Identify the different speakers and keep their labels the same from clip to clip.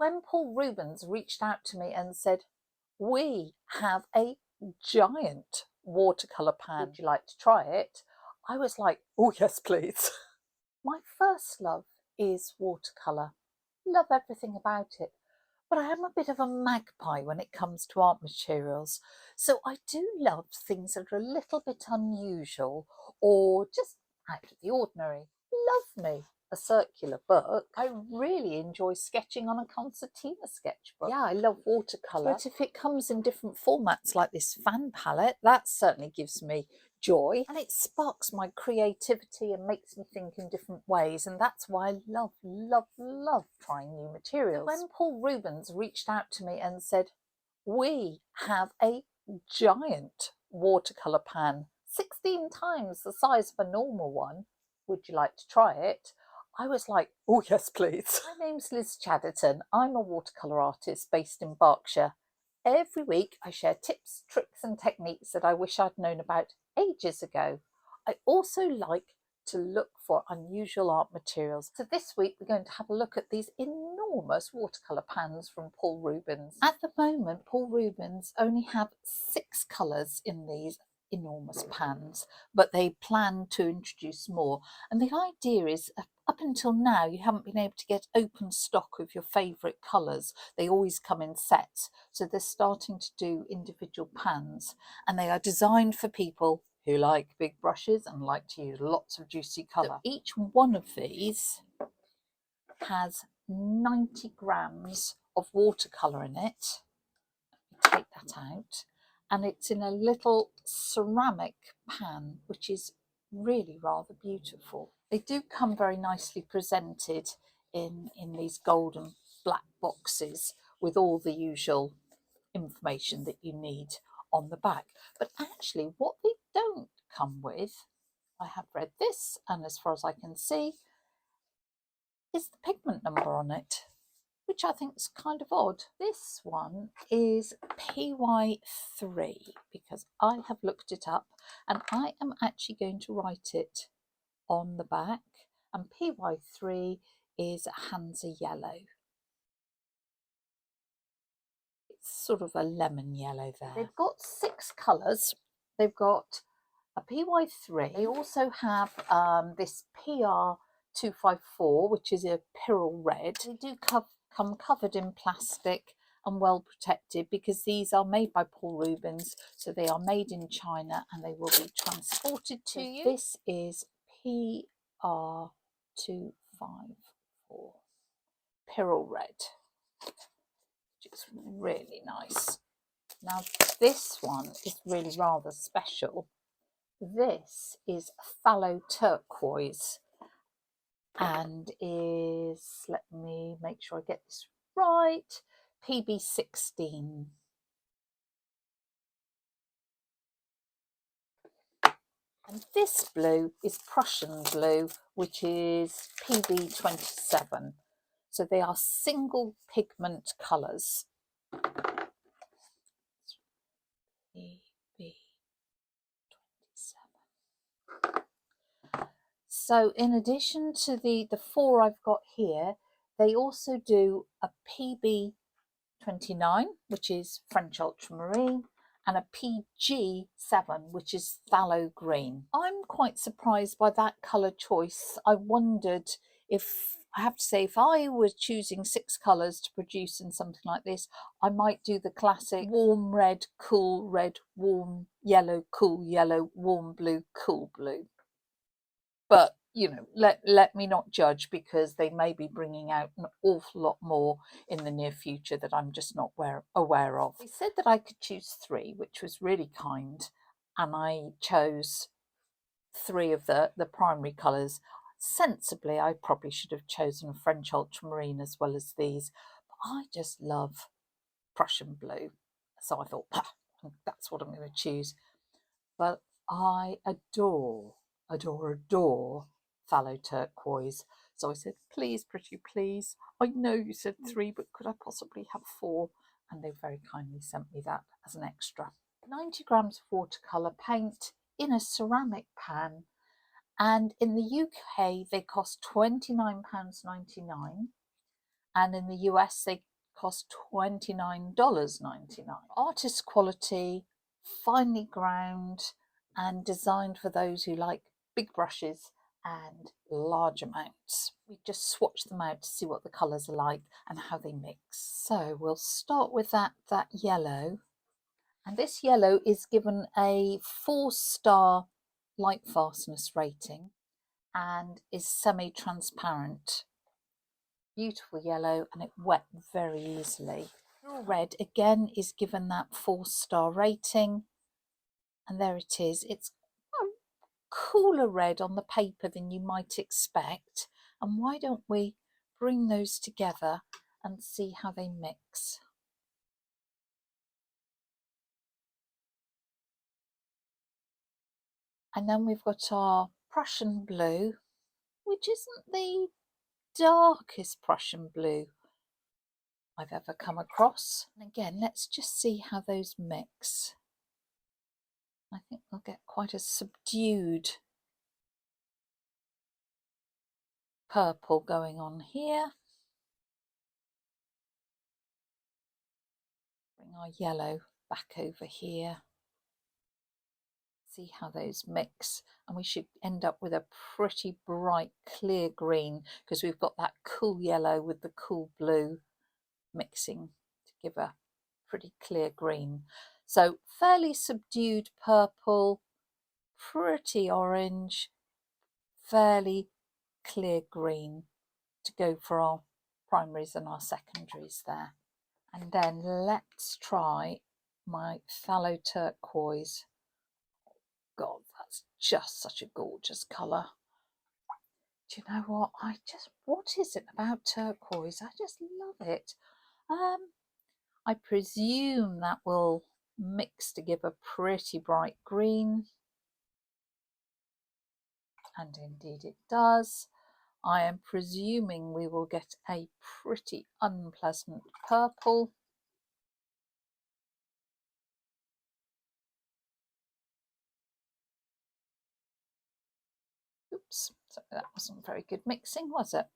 Speaker 1: When Paul Rubens reached out to me and said, "We have a giant watercolour pan, would you like to try it?" I was like, "Oh yes, please." My first love is watercolour. Love everything about it. But I am a bit of a magpie when it comes to art materials. So I do love things that are a little bit unusual or just out of the ordinary. Love me a circular book. I really enjoy sketching on a concertina sketchbook. Yeah, I love watercolour. But if it comes in different formats like this fan palette, that certainly gives me joy, and it sparks my creativity and makes me think in different ways, and that's why I love trying new materials. When Paul Rubens reached out to me and said, "We have a giant watercolour pan, 16 times the size of a normal one, would you like to try it?" I was like, "Oh yes, please." My name's Liz Chadderton. I'm a watercolour artist based in Berkshire. Every week I share tips, tricks and techniques that I wish I'd known about ages ago. I also like to look for unusual art materials. So this week we're going to have a look at these enormous watercolour pans from Paul Rubens. At the moment, Paul Rubens only have 6 colours in these enormous pans, but they plan to introduce more. And the idea is, up until now, you haven't been able to get open stock of your favourite colours. They always come in sets. So they're starting to do individual pans, and they are designed for people who like big brushes and like to use lots of juicy colour. So each one of these has 90 grams of watercolour in it. Let me take that out. And it's in a little ceramic pan, which is really rather beautiful. They do come very nicely presented in these golden black boxes with all the usual information that you need on the back. But actually what they don't come with, I have read this, and as far as I can see, is the pigment number on it, which I think is kind of odd. This one is PY3 because I have looked it up, and I am actually going to write it on the back, and PY3 is Hansa yellow. It's sort of a lemon yellow there. They've got 6 colours. They've got a PY3. They also have this PR254, which is a Pyrrole red. They do come covered in plastic and well protected because these are made by Paul Rubens, so they are made in China and they will be transported to you. This is PR254, Pyrrole red, which is really nice. Now this one is really rather special. This is phthalo turquoise and is, let me make sure I get this right, PB16. And this blue is Prussian blue, which is PB27. So they are single pigment colours. PB27. So in addition to the 4 I've got here, they also do a PB29, which is French ultramarine, and a PG7, which is phthalo green. I'm quite surprised by that colour choice. I wondered if, I have to say, if I was choosing 6 colours to produce in something like this, I might do the classic warm red, warm yellow, cool yellow, warm blue, cool blue. But, you know, let me not judge, because they may be bringing out an awful lot more in the near future that I'm just not aware of. They said that I could choose 3, which was really kind, and I chose 3 of the primary colours. Sensibly, I probably should have chosen French ultramarine as well as these, but I just love Prussian blue, so I thought, that's what I'm going to choose. But I adore phthalo turquoise. So I said, please, pretty please, I know you said 3, but could I possibly have 4? And they very kindly sent me that as an extra. 90 grams of watercolour paint in a ceramic pan, and in the UK they cost £29.99, and in the US they cost $29.99. Artist quality, finely ground and designed for those who like big brushes and large amounts. We just swatch them out to see what the colours are like and how they mix. So we'll start with that yellow, and this yellow is given a 4-star light fastness rating and is semi-transparent. Beautiful yellow, and it wet very easily. Red again is given that 4-star rating, and there it is. It's a cooler red on the paper than you might expect, and why don't we bring those together and see how they mix. And then we've got our Prussian blue, which isn't the darkest Prussian blue I've ever come across. And again, let's just see how those mix. I think we'll get quite a subdued purple going on here. Bring our yellow back over here. See how those mix, and we should end up with a pretty bright clear green because we've got that cool yellow with the cool blue mixing to give a pretty clear green. So fairly subdued purple, pretty orange, fairly clear green to go for our primaries and our secondaries there. And then let's try my phthalo turquoise. God, that's just such a gorgeous colour. Do you know what? What is it about turquoise? I just love it. I presume that will mix to give a pretty bright green. And indeed it does. I am presuming we will get a pretty unpleasant purple. Oops, so that wasn't very good mixing, was it?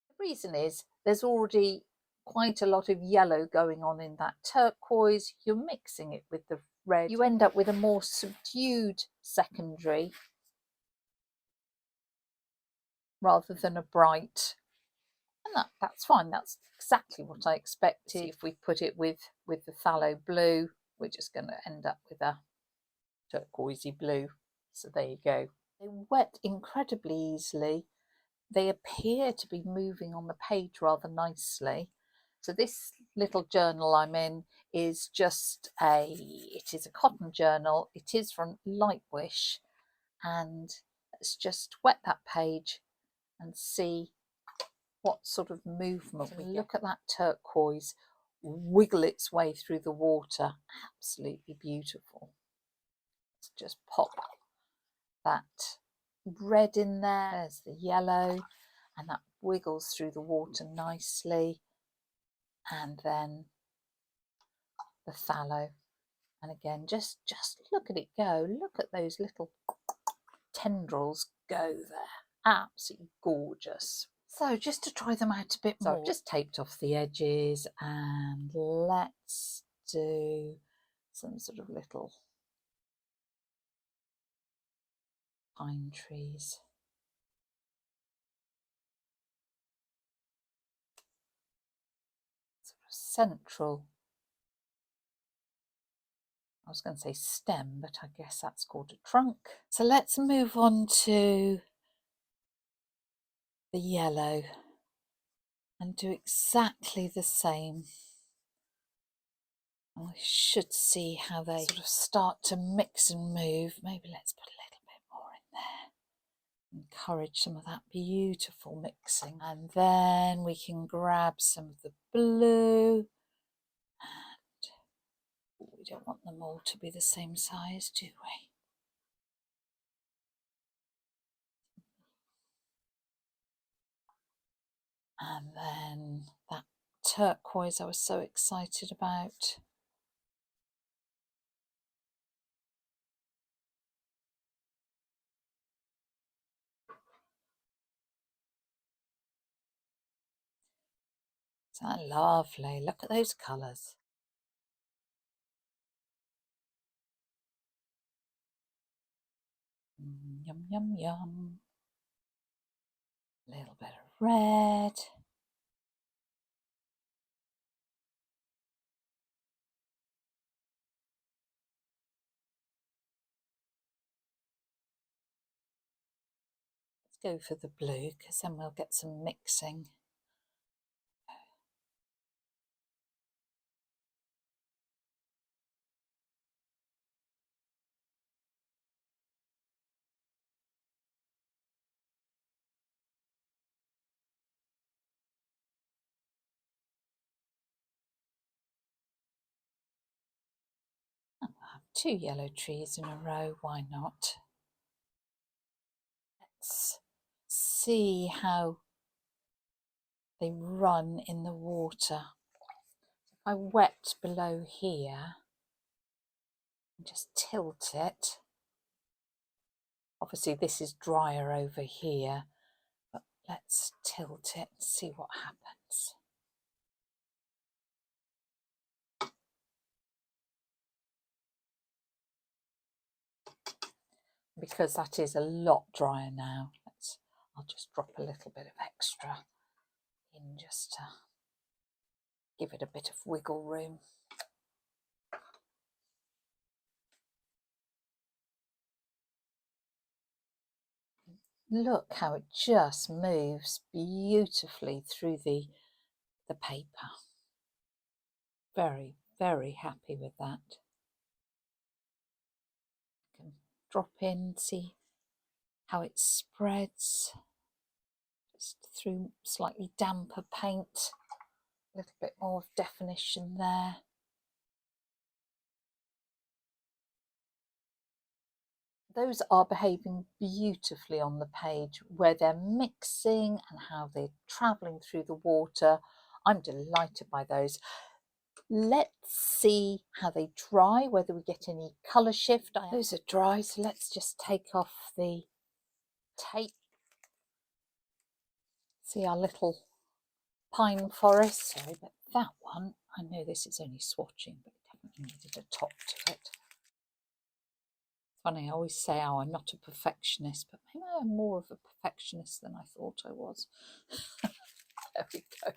Speaker 1: The reason is there's already quite a lot of yellow going on in that turquoise. You're mixing it with the red. You end up with a more subdued secondary rather than a bright. And that's fine. That's exactly what I expected. If we put it with the phthalo blue, we're just going to end up with a turquoisey blue. So there you go. They wet incredibly easily. They appear to be moving on the page rather nicely. So this little journal I'm in is it is a cotton journal. It is from Lightwish, and let's just wet that page and see what sort of movement we get. Look at that turquoise wiggle its way through the water. Absolutely beautiful. Let's just pop that red in there. There's the yellow, and that wiggles through the water nicely. And then the phthalo. And again, just look at it go. Look at those little tendrils go there. Absolutely gorgeous. So just to try them out a bit more, I've just taped off the edges, and let's do some sort of little pine trees. Sort of central, I was going to say stem, but I guess that's called a trunk. So let's move on to the yellow and do exactly the same. And we should see how they sort of start to mix and move. Maybe let's put a little bit more in there. Encourage some of that beautiful mixing. And then we can grab some of the blue. And we don't want them all to be the same size, do we? And then that turquoise I was so excited about. Isn't that lovely? Look at those colours. Yum, yum, yum. A little bit of red. Let's go for the blue, because then we'll get some mixing. I'll have 2 yellow trees in a row, why not? Let's see how they run in the water. If I wet below here and just tilt it, obviously this is drier over here, but let's tilt it and see what happens. Because that is a lot drier now, I'll just drop a little bit of extra in just to give it a bit of wiggle room. Look how it just moves beautifully through the paper. Very, very happy with that. You can drop in, see how it spreads just through slightly damper paint. A little bit more of definition there. Those are behaving beautifully on the page, where they're mixing and how they're travelling through the water. I'm delighted by those. Let's see how they dry, whether we get any colour shift. Those are dry, so let's just take off the tape. See our little pine forest. Sorry, but that one, I know this is only swatching, but it definitely needed a top to it. Funny, I always say, oh, I'm not a perfectionist, but maybe I'm more of a perfectionist than I thought I was. There we go.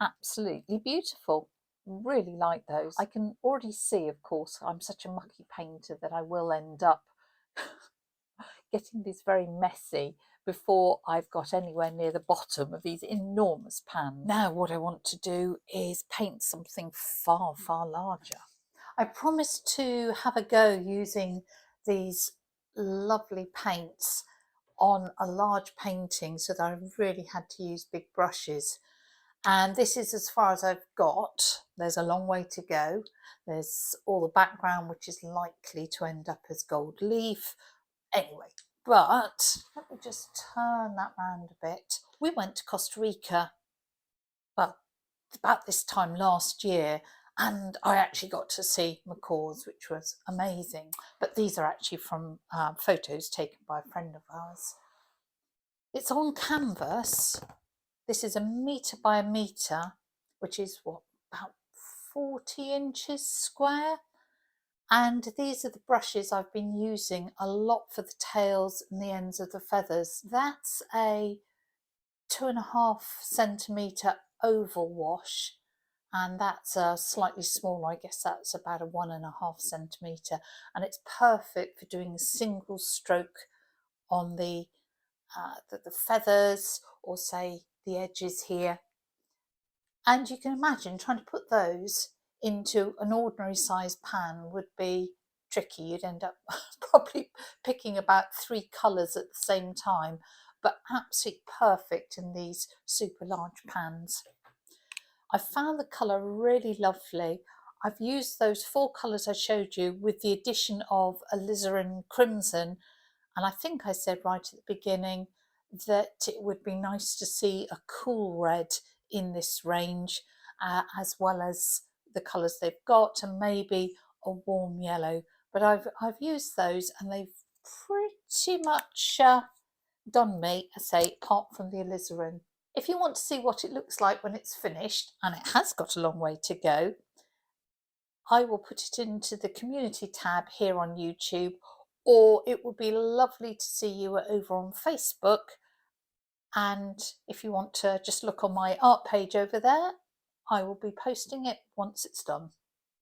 Speaker 1: Absolutely beautiful. Really like those. I can already see, of course, I'm such a mucky painter that I will end up getting this very messy before I've got anywhere near the bottom of these enormous pans. Now what I want to do is paint something far, far larger. I promised to have a go using these lovely paints on a large painting, so that I really had to use big brushes. And this is as far as I've got. There's a long way to go. There's all the background, which is likely to end up as gold leaf. Anyway, but let me just turn that round a bit. We went to Costa Rica, well, about this time last year, and I actually got to see macaws, which was amazing. But these are actually from photos taken by a friend of ours. It's on canvas. This is 1 metre by 1 metre, which is what, about 40 inches square. And these are the brushes I've been using a lot for the tails and the ends of the feathers. That's a 2.5 centimetre oval wash, and that's a slightly smaller, I guess that's about a 1.5 centimetre, and it's perfect for doing a single stroke on the feathers, or say the edges here. And you can imagine trying to put those into an ordinary size pan would be tricky. You'd end up probably picking about 3 colours at the same time, but absolutely perfect in these super large pans. I found the colour really lovely. I've used those 4 colours I showed you with the addition of alizarin crimson, and I think I said right at the beginning that it would be nice to see a cool red in this range, as well as the colours they've got, and maybe a warm yellow. But I've used those, and they've pretty much done me, I say, apart from the alizarin. If you want to see what it looks like when it's finished, and it has got a long way to go, I will put it into the community tab here on YouTube, or it would be lovely to see you over on Facebook. And if you want to just look on my art page over there, I will be posting it once it's done.